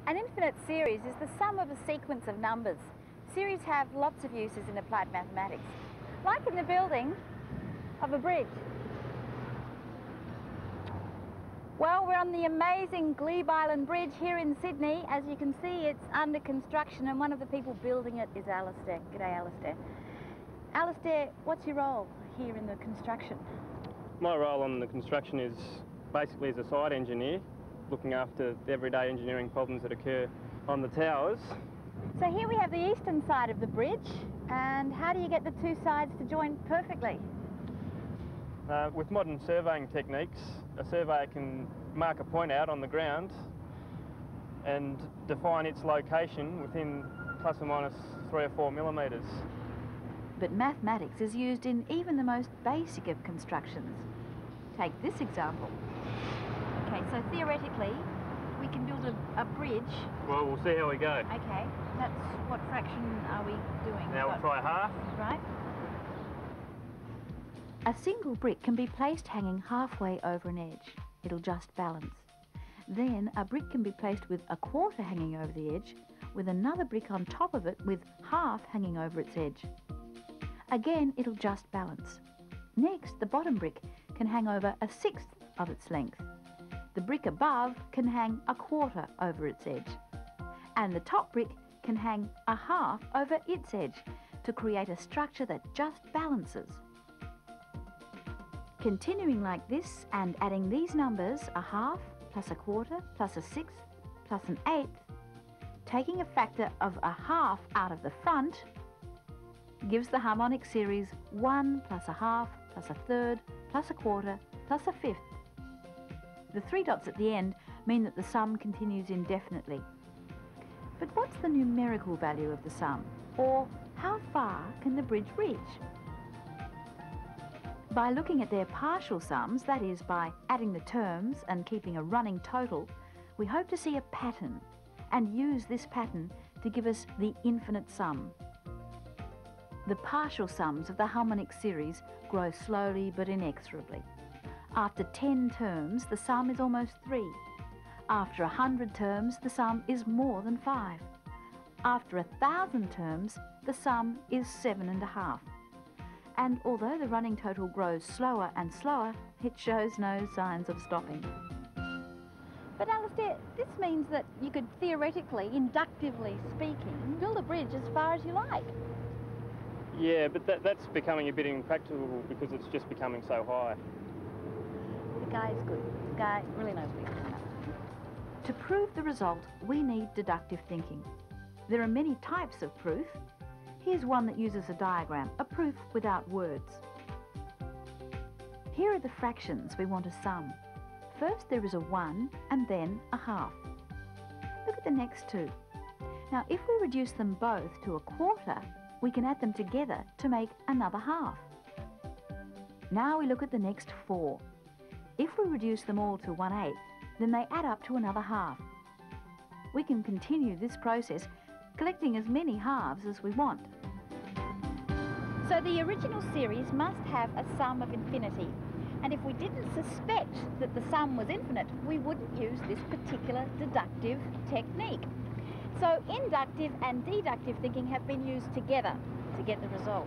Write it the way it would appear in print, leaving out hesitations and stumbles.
An infinite series is the sum of a sequence of numbers. Series have lots of uses in applied mathematics, like in the building of a bridge. Well, we're on the amazing Glebe Island Bridge here in Sydney. As you can see, it's under construction and one of the people building it is Alistair. G'day, Alistair. Alistair, what's your role here in the construction? My role on the construction is basically as a site engineer, looking after the everyday engineering problems that occur on the towers. So here we have the eastern side of the bridge, and how do you get the two sides to join perfectly? With modern surveying techniques, a surveyor can mark a point out on the ground and define its location within plus or minus 3 or 4 millimetres. But mathematics is used in even the most basic of constructions. Take this example. Okay, so theoretically, we can build a bridge. Well, we'll see how we go. Okay, that's what fraction are we doing? Now we'll try half. Right. A single brick can be placed hanging halfway over an edge. It'll just balance. Then a brick can be placed with a quarter hanging over the edge, with another brick on top of it with half hanging over its edge. Again, it'll just balance. Next, the bottom brick can hang over a sixth of its length. The brick above can hang a quarter over its edge. And the top brick can hang a half over its edge to create a structure that just balances. Continuing like this and adding these numbers, a half plus a quarter plus a sixth plus an eighth, taking a factor of a half out of the front, gives the harmonic series 1 plus a half plus a third plus a quarter plus a fifth. The 3 dots at the end mean that the sum continues indefinitely. But what's the numerical value of the sum? Or how far can the bridge reach? By looking at their partial sums, that is, by adding the terms and keeping a running total, we hope to see a pattern and use this pattern to give us the infinite sum. The partial sums of the harmonic series grow slowly but inexorably. After 10 terms, the sum is almost 3. After 100 terms, the sum is more than 5. After 1,000 terms, the sum is 7.5. And although the running total grows slower and slower, it shows no signs of stopping. But Alistair, this means that you could theoretically, inductively speaking, build a bridge as far as you like. Yeah, but that's becoming a bit impractical because it's just becoming so high. The guy is good. The guy really knows what he's doing. To prove the result, we need deductive thinking. There are many types of proof. Here's one that uses a diagram, a proof without words. Here are the fractions we want to sum. First there is a 1 and then a half. Look at the next two. Now if we reduce them both to a quarter, we can add them together to make another half. Now we look at the next 4. If we reduce them all to 1/8, then they add up to another half. We can continue this process, collecting as many halves as we want. So the original series must have a sum of infinity. And if we didn't suspect that the sum was infinite, we wouldn't use this particular deductive technique. So inductive and deductive thinking have been used together to get the result.